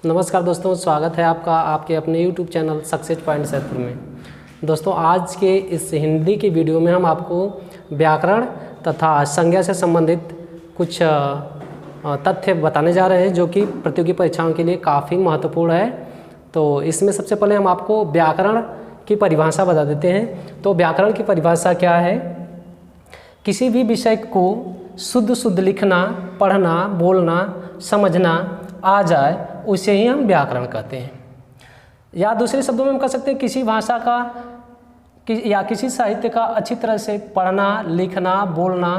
नमस्कार दोस्तों, स्वागत है आपका आपके अपने YouTube channel success point Saidpur में। दोस्तों, आज के इस हिंदी की वीडियो में हम आपको व्याकरण तथा संज्ञा से संबंधित कुछ तथ्य बताने जा रहे हैं जो कि प्रतियोगी परीक्षाओं के लिए काफ़ी महत्वपूर्ण है। तो इसमें सबसे पहले हम आपको व्याकरण की परिभाषा बता देते हैं। तो व्याकरण की परिभाषा क्या है? किसी भी विषय को शुद्ध लिखना, पढ़ना, बोलना, समझना आ जाए उसे ही हम व्याकरण कहते हैं। या दूसरे शब्दों में हम कह सकते हैं किसी भाषा का या किसी साहित्य का अच्छी तरह से पढ़ना, लिखना, बोलना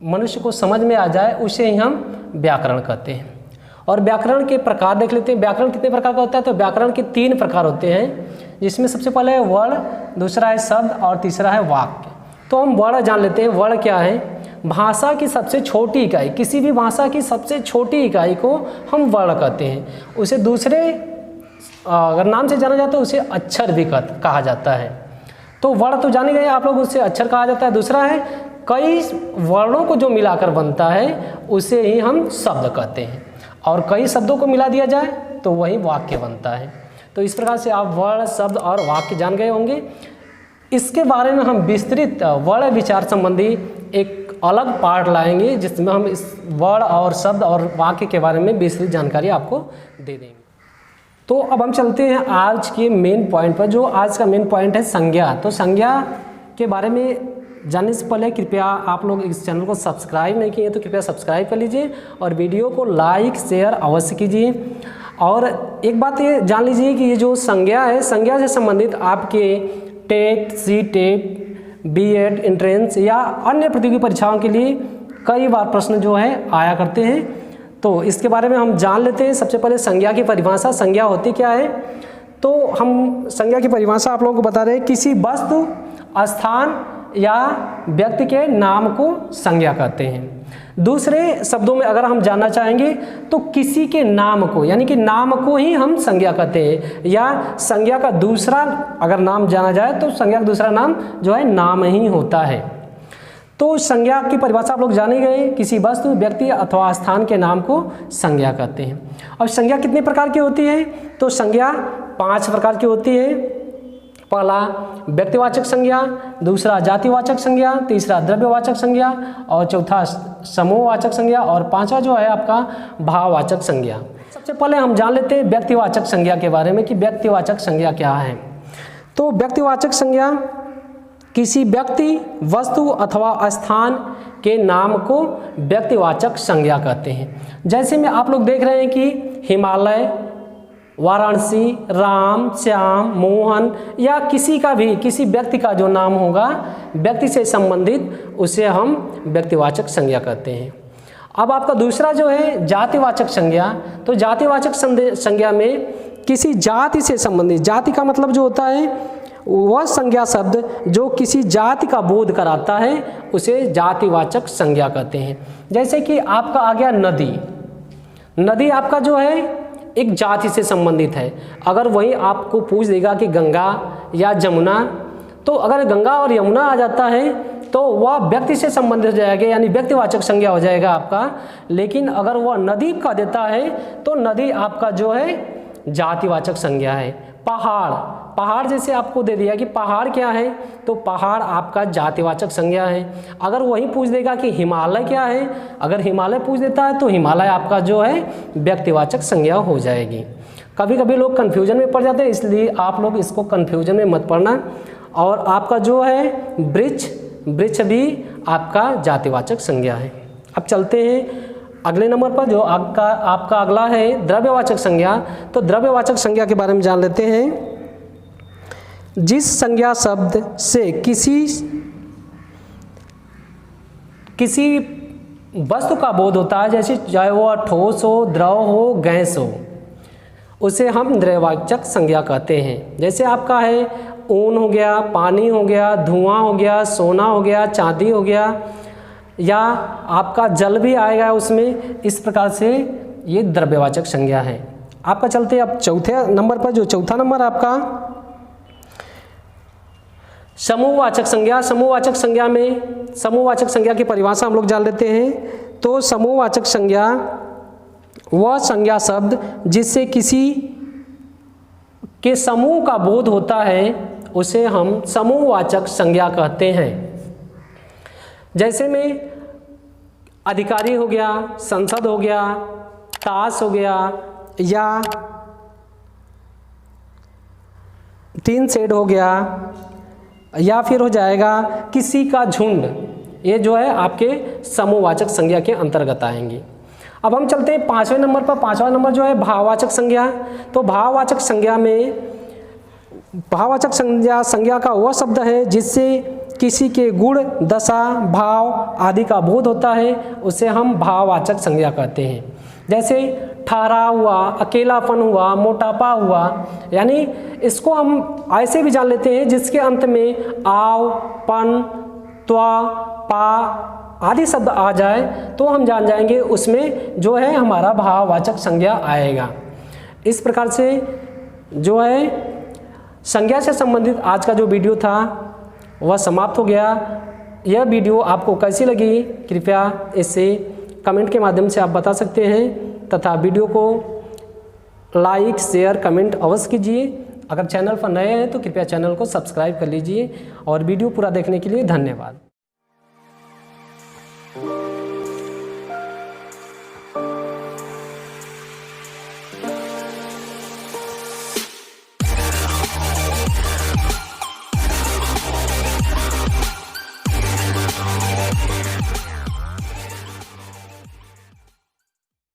मनुष्य को समझ में आ जाए उसे ही हम व्याकरण कहते हैं। और व्याकरण के प्रकार देख लेते हैं। व्याकरण कितने प्रकार का होता है? तो व्याकरण के 3 प्रकार होते हैं, जिसमें सबसे पहले है वर्ण, दूसरा है शब्द और तीसरा है वाक्य। तो हम वर्ण जान लेते हैं। वर्ण क्या है? भाषा की सबसे छोटी इकाई, किसी भी भाषा की सबसे छोटी इकाई को हम वर्ण कहते हैं। उसे दूसरे अगर नाम से जाना जाता है उसे अक्षर भी कहा जाता है। तो वर्ण तो जाने गए आप लोग, उससे अक्षर कहा जाता है। दूसरा है कई वर्णों को जो मिलाकर बनता है उसे ही हम शब्द कहते हैं, और कई शब्दों को मिला दिया जाए तो वही वाक्य बनता है। तो इस प्रकार से आप वर्ण, शब्द और वाक्य जान गए होंगे। इसके बारे में हम विस्तृत वर्ण विचार संबंधी एक अलग पार्ट लाएंगे जिसमें हम इस वर्ण और शब्द और वाक्य के बारे में विस्तृत जानकारी आपको दे देंगे। तो अब हम चलते हैं आज के मेन पॉइंट पर। जो आज का मेन पॉइंट है संज्ञा। तो संज्ञा के बारे में जानने से पहले कृपया आप लोग इस चैनल को सब्सक्राइब नहीं किए तो कृपया सब्सक्राइब कर लीजिए और वीडियो को लाइक शेयर अवश्य कीजिए। और एक बात ये जान लीजिए कि ये जो संज्ञा है, संज्ञा से संबंधित आपके टेट, सीटेट, बीएड एंट्रेंस या अन्य प्रतियोगी परीक्षाओं के लिए कई बार प्रश्न जो है आया करते हैं। तो इसके बारे में हम जान लेते हैं। सबसे पहले संज्ञा की परिभाषा। संज्ञा होती क्या है? तो हम संज्ञा की परिभाषा आप लोगों को बता रहे हैं। किसी वस्तु, स्थान या व्यक्ति के नाम को संज्ञा कहते हैं। दूसरे शब्दों में अगर हम जानना चाहेंगे तो किसी के नाम को, यानी कि नाम को ही हम संज्ञा कहते हैं। या संज्ञा का दूसरा अगर नाम जाना जाए तो संज्ञा का दूसरा नाम जो है नाम ही होता है। तो संज्ञा की परिभाषा आप लोग जाने गए। किसी वस्तु, व्यक्ति अथवा स्थान के नाम को संज्ञा कहते हैं। अब संज्ञा कितने प्रकार की होती है? तो संज्ञा 5 प्रकार की होती है। पहला व्यक्तिवाचक संज्ञा, दूसरा जातिवाचक संज्ञा, तीसरा द्रव्यवाचक संज्ञा और चौथा समूहवाचक संज्ञा और पांचवा जो है आपका भाववाचक संज्ञा। सबसे पहले हम जान लेते हैं व्यक्तिवाचक संज्ञा के बारे में कि व्यक्तिवाचक संज्ञा क्या है। तो व्यक्तिवाचक संज्ञा किसी व्यक्ति, वस्तु अथवा स्थान के नाम को व्यक्तिवाचक संज्ञा कहते हैं। जैसे में आप लोग देख रहे हैं कि हिमालय, वाराणसी, राम, श्याम, मोहन या किसी व्यक्ति का जो नाम होगा व्यक्ति से संबंधित उसे हम व्यक्तिवाचक संज्ञा कहते हैं। अब आपका दूसरा जो है जातिवाचक संज्ञा। तो जातिवाचक संज्ञा में किसी जाति से संबंधित, जाति का मतलब जो होता है वह संज्ञा शब्द जो किसी जाति का बोध कराता है उसे जातिवाचक संज्ञा कहते हैं। जैसे कि आपका आ गया नदी। नदी आपका जो है एक जाति से संबंधित है। अगर वही आपको पूछ देगा कि गंगा या जमुना, तो अगर गंगा और यमुना आ जाता है तो वह व्यक्ति से संबंधित हो जाएगा, यानी व्यक्तिवाचक संज्ञा हो जाएगा आपका। लेकिन अगर वह नदी का देता है तो नदी आपका जो है जातिवाचक संज्ञा है। पहाड़ जैसे आपको दे दिया कि पहाड़ क्या है, तो पहाड़ आपका जातिवाचक संज्ञा है। अगर वही पूछ देगा कि हिमालय क्या है, अगर हिमालय पूछ देता है तो हिमालय आपका जो है व्यक्तिवाचक संज्ञा हो जाएगी। कभी कभी लोग कन्फ्यूजन में पड़ जाते हैं, इसलिए आप लोग इसको कन्फ्यूजन में मत पड़ना। और आपका जो है वृक्ष भी आपका जातिवाचक संज्ञा है। अब चलते हैं अगले नंबर पर, जो आपका अगला है द्रव्यवाचक संज्ञा। तो द्रव्यवाचक संज्ञा के बारे में जान लेते हैं। जिस संज्ञा शब्द से किसी वस्तु का बोध होता है, जैसे चाहे वो ठोस हो, द्रव हो, गैस हो, उसे हम द्रव्यवाचक संज्ञा कहते हैं। जैसे आपका है ऊन हो गया, पानी हो गया, धुआं हो गया, सोना हो गया, चांदी हो गया, या आपका जल भी आएगा उसमें। इस प्रकार से ये द्रव्यवाचक संज्ञा है। आपका चलते अब चौथे नंबर पर। जो चौथा नंबर आपका समूहवाचक संज्ञा। समूहवाचक संज्ञा में समूहवाचक संज्ञा की परिभाषा हम लोग जान लेते हैं। तो समूहवाचक संज्ञा वह संज्ञा शब्द जिससे किसी के समूह का बोध होता है उसे हम समूहवाचक संज्ञा कहते हैं। जैसे में अधिकारी हो गया, संसद हो गया, ताश हो गया, या टीन शेड हो गया, या फिर हो जाएगा किसी का झुंड। ये जो है आपके समूहवाचक संज्ञा के अंतर्गत आएंगी। अब हम चलते हैं 5वें नंबर पर। 5वां नंबर जो है भाववाचक संज्ञा। तो भाववाचक संज्ञा में भाववाचक संज्ञा का वह शब्द है जिससे किसी के गुण, दशा, भाव आदि का बोध होता है, उसे हम भाववाचक संज्ञा कहते हैं। जैसे ठहराव हुआ, अकेलापन हुआ, मोटापा हुआ, यानी इसको हम ऐसे भी जान लेते हैं जिसके अंत में आव, पन, त्वा, पा आदि शब्द आ जाए तो हम जान जाएंगे उसमें जो है हमारा भाववाचक संज्ञा आएगा। इस प्रकार से जो है संज्ञा से संबंधित आज का जो वीडियो था वह समाप्त हो गया। यह वीडियो आपको कैसी लगी कृपया इसे कमेंट के माध्यम से आप बता सकते हैं, तथा वीडियो को लाइक, शेयर, कमेंट अवश्य कीजिए। अगर चैनल पर नए हैं तो कृपया चैनल को सब्सक्राइब कर लीजिए। और वीडियो पूरा देखने के लिए धन्यवाद।